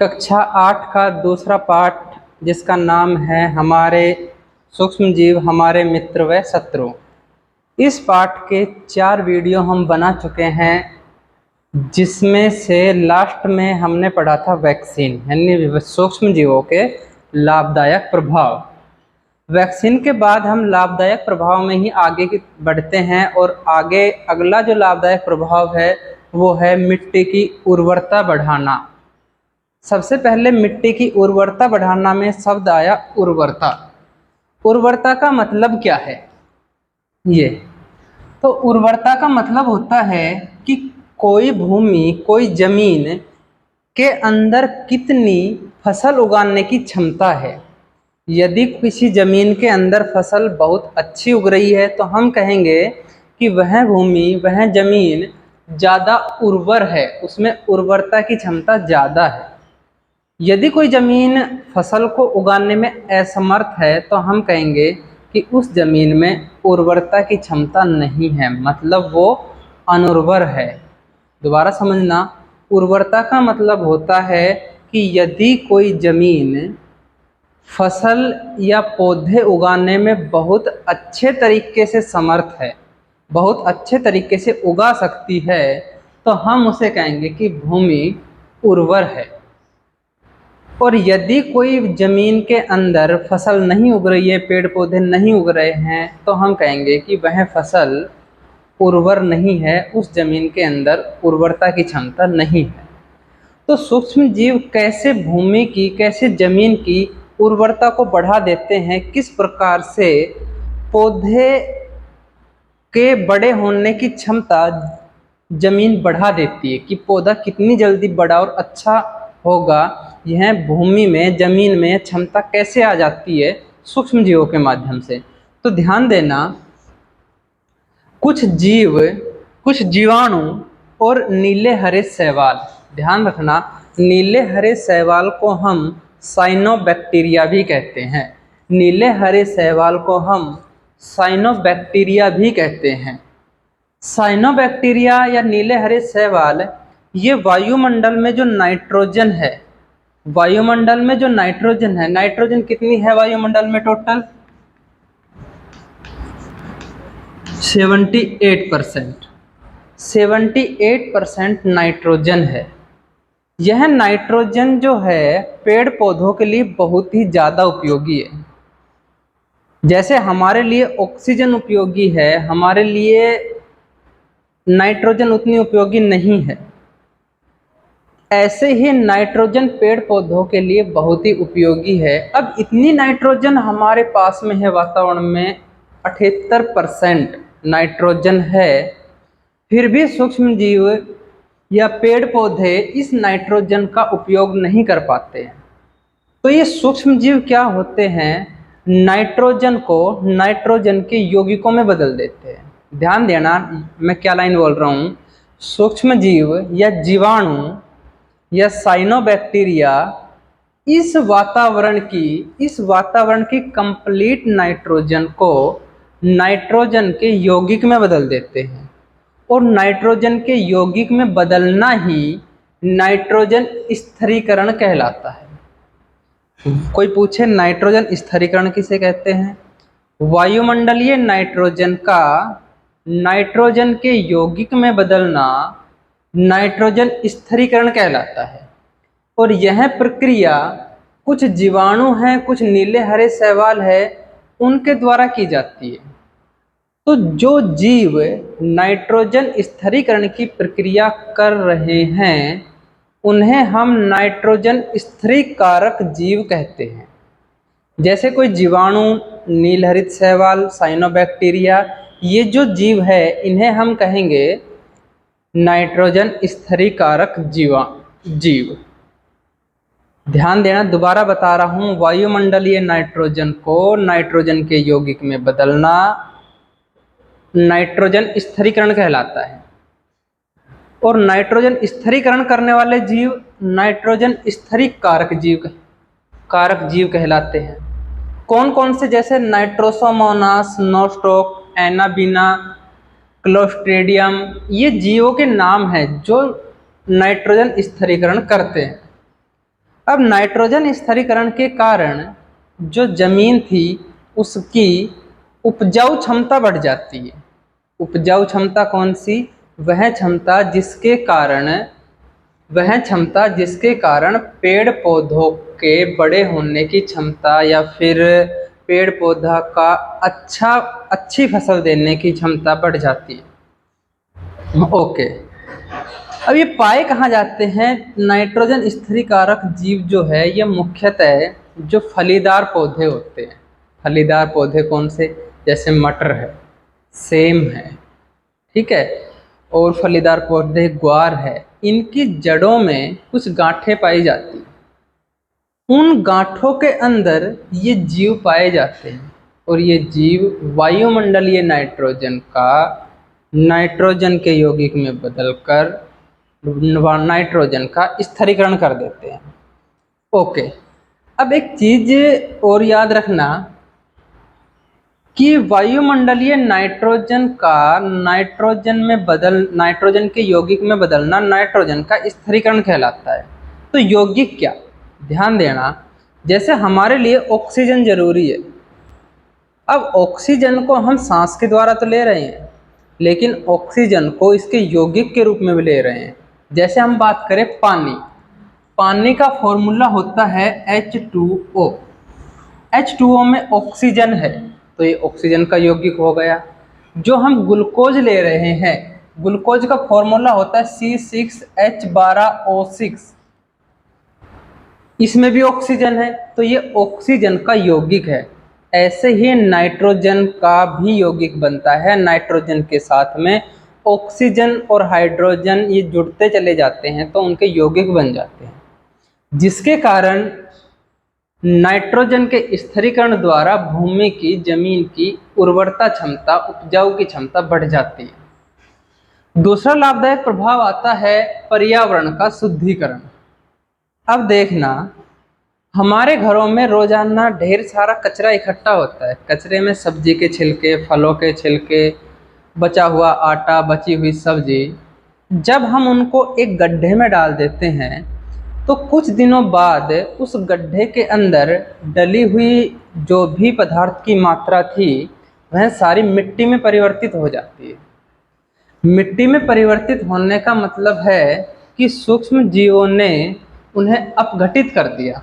कक्षा 8 का दूसरा पाठ जिसका नाम है हमारे सूक्ष्म जीव हमारे मित्र व शत्रु। इस पाठ के 4 वीडियो हम बना चुके हैं, जिसमें से लास्ट में हमने पढ़ा था वैक्सीन यानी सूक्ष्म जीवों के लाभदायक प्रभाव। वैक्सीन के बाद हम लाभदायक प्रभाव में ही आगे बढ़ते हैं और आगे अगला जो लाभदायक प्रभाव है वो है मिट्टी की उर्वरता बढ़ाना। सबसे पहले मिट्टी की उर्वरता बढ़ाना में शब्द आया उर्वरता। उर्वरता का मतलब क्या है? ये तो उर्वरता का मतलब होता है कि कोई भूमि, कोई जमीन के अंदर कितनी फसल उगाने की क्षमता है। यदि किसी जमीन के अंदर फसल बहुत अच्छी उग रही है तो हम कहेंगे कि वह भूमि, वह जमीन ज़्यादा उर्वर है, उसमें उर्वरता की क्षमता ज़्यादा है। यदि कोई ज़मीन फसल को उगाने में असमर्थ है तो हम कहेंगे कि उस ज़मीन में उर्वरता की क्षमता नहीं है, मतलब वो अनुर्वर है। दोबारा समझना, उर्वरता का मतलब होता है कि यदि कोई ज़मीन फसल या पौधे उगाने में बहुत अच्छे तरीके से समर्थ है, बहुत अच्छे तरीके से उगा सकती है, तो हम उसे कहेंगे कि भूमि उर्वर है। और यदि कोई ज़मीन के अंदर फसल नहीं उग रही है, पेड़ पौधे नहीं उग रहे हैं, तो हम कहेंगे कि वह फसल उर्वर नहीं है, उस ज़मीन के अंदर उर्वरता की क्षमता नहीं है। तो सूक्ष्म जीव कैसे भूमि की, कैसे ज़मीन की उर्वरता को बढ़ा देते हैं, किस प्रकार से पौधे के बड़े होने की क्षमता ज़मीन बढ़ा देती है, कि पौधा कितनी जल्दी बड़ा और अच्छा होगा, यह भूमि में, ज़मीन में क्षमता कैसे आ जाती है सूक्ष्म जीवों के माध्यम से। तो ध्यान देना, कुछ जीव, कुछ जीवाणु और नीले हरे शैवाल, ध्यान रखना, नीले हरे शैवाल को हम साइनोबैक्टीरिया भी कहते हैं। नीले हरे शैवाल को हम साइनोबैक्टीरिया भी कहते हैं। साइनोबैक्टीरिया या नीले हरे शैवाल ये वायुमंडल में जो नाइट्रोजन है, वायुमंडल में जो नाइट्रोजन है, नाइट्रोजन कितनी है वायुमंडल में टोटल? 78%। 78% नाइट्रोजन है। यह नाइट्रोजन जो है पेड़ पौधों के लिए बहुत ही ज़्यादा उपयोगी है। जैसे हमारे लिए ऑक्सीजन उपयोगी है, हमारे लिए नाइट्रोजन उतनी उपयोगी नहीं है, ऐसे ही नाइट्रोजन पेड़ पौधों के लिए बहुत ही उपयोगी है। अब इतनी नाइट्रोजन हमारे पास में है, वातावरण में 78% नाइट्रोजन है, फिर भी सूक्ष्म जीव या पेड़ पौधे इस नाइट्रोजन का उपयोग नहीं कर पाते हैं। तो ये सूक्ष्म जीव क्या होते हैं? नाइट्रोजन को नाइट्रोजन के यौगिकों में बदल देते हैं। ध्यान देना, मैं क्या लाइन बोल रहा हूँ। सूक्ष्म जीव या जीवाणु या साइनोबैक्टीरिया इस वातावरण की कंप्लीट नाइट्रोजन को नाइट्रोजन के यौगिक में बदल देते हैं। और नाइट्रोजन के यौगिक में बदलना ही नाइट्रोजन स्थिरीकरण कहलाता है। कोई पूछे नाइट्रोजन स्थिरीकरण किसे कहते हैं? वायुमंडलीय नाइट्रोजन का नाइट्रोजन के यौगिक में बदलना नाइट्रोजन स्थिरीकरण कहलाता है। और यह प्रक्रिया कुछ जीवाणु हैं, कुछ नीले हरे शैवाल है, उनके द्वारा की जाती है। तो जो जीव नाइट्रोजन स्थिरीकरण की प्रक्रिया कर रहे हैं उन्हें हम नाइट्रोजन स्थिरीकारक जीव कहते हैं। जैसे कोई जीवाणु, नीलहरित शैवाल, साइनोबैक्टीरिया, ये जो जीव है इन्हें हम कहेंगे नाइट्रोजन स्थिरीकारक जीव। ध्यान देना, दोबारा बता रहा हूँ, वायुमंडलीय नाइट्रोजन को नाइट्रोजन के यौगिक में बदलना नाइट्रोजन स्थिरीकरण कहलाता है। और नाइट्रोजन स्थिरीकरण करने वाले जीव नाइट्रोजन स्थिरीकारक जीव कहलाते हैं। कौन कौन से? जैसे नाइट्रोसोमोनास, नोस्टोक, एनाबीना, क्लोस्ट्रीडियम, ये जीवों के नाम हैं जो नाइट्रोजन स्थिरीकरण करते हैं। अब नाइट्रोजन स्थिरीकरण के कारण जो जमीन थी उसकी उपजाऊ क्षमता बढ़ जाती है। उपजाऊ क्षमता कौन सी? वह क्षमता जिसके कारण पेड़ पौधों के बड़े होने की क्षमता या फिर पेड़ पौधा का अच्छी फसल देने की क्षमता बढ़ जाती है। ओके, अब ये पाए कहाँ जाते हैं? नाइट्रोजन स्थिरीकारक जीव जो है ये मुख्यतः जो फलीदार पौधे होते हैं। फलीदार पौधे कौन से? जैसे मटर है, सेम है, ठीक है, और फलीदार पौधे ग्वार है। इनकी जड़ों में कुछ गांठें पाई जाती हैं। उन गांठों के अंदर ये जीव पाए जाते हैं और ये जीव वायुमंडलीय नाइट्रोजन के यौगिक में बदलकर नाइट्रोजन का स्थिरीकरण कर देते हैं। ओके, अब एक चीज और याद रखना कि वायुमंडलीय नाइट्रोजन के यौगिक में बदलना नाइट्रोजन का स्थिरीकरण कहलाता है। तो यौगिक क्या? ध्यान देना, जैसे हमारे लिए ऑक्सीजन जरूरी है। अब ऑक्सीजन को हम सांस के द्वारा तो ले रहे हैं, लेकिन ऑक्सीजन को इसके यौगिक के रूप में भी ले रहे हैं। जैसे हम बात करें पानी का फॉर्मूला होता है H2O। H2O में ऑक्सीजन है तो ये ऑक्सीजन का यौगिक हो गया। जो हम ग्लूकोज ले रहे हैं, ग्लूकोज का फॉर्मूला होता है C6H12O6। इसमें भी ऑक्सीजन है तो ये ऑक्सीजन का यौगिक है। ऐसे ही नाइट्रोजन का भी यौगिक बनता है। नाइट्रोजन के साथ में ऑक्सीजन और हाइड्रोजन ये जुड़ते चले जाते हैं तो उनके यौगिक बन जाते हैं, जिसके कारण नाइट्रोजन के स्थिरीकरण द्वारा भूमि की, जमीन की उर्वरता क्षमता, उपजाऊ की क्षमता बढ़ जाती है। दूसरा लाभदायक प्रभाव आता है पर्यावरण का शुद्धिकरण। अब देखना, हमारे घरों में रोजाना ढेर सारा कचरा इकट्ठा होता है। कचरे में सब्जी के छिलके, फलों के छिलके, बचा हुआ आटा, बची हुई सब्जी। जब हम उनको एक गड्ढे में डाल देते हैं तो कुछ दिनों बाद उस गड्ढे के अंदर डली हुई जो भी पदार्थ की मात्रा थी वह सारी मिट्टी में परिवर्तित हो जाती है। मिट्टी में परिवर्तित होने का मतलब है कि सूक्ष्म जीवों ने उन्हें अपघटित कर दिया।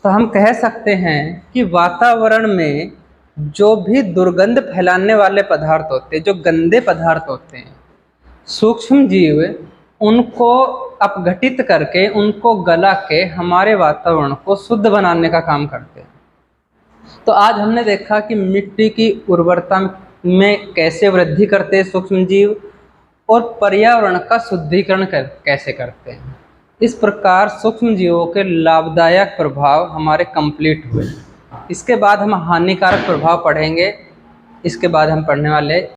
तो हम कह सकते हैं कि वातावरण में जो भी दुर्गंध फैलाने वाले पदार्थ होते हैं, जो गंदे पदार्थ होते हैं, सूक्ष्म जीव उनको अपघटित करके, उनको गला के हमारे वातावरण को शुद्ध बनाने का काम करते हैं। तो आज हमने देखा कि मिट्टी की उर्वरता में कैसे वृद्धि करते हैं सूक्ष्म जीव और पर्यावरण का शुद्धिकरण कैसे करते हैं। इस प्रकार सूक्ष्म जीवों के लाभदायक प्रभाव हमारे कंप्लीट हुए। इसके बाद हम हानिकारक प्रभाव पढ़ेंगे। इसके बाद हम पढ़ने वाले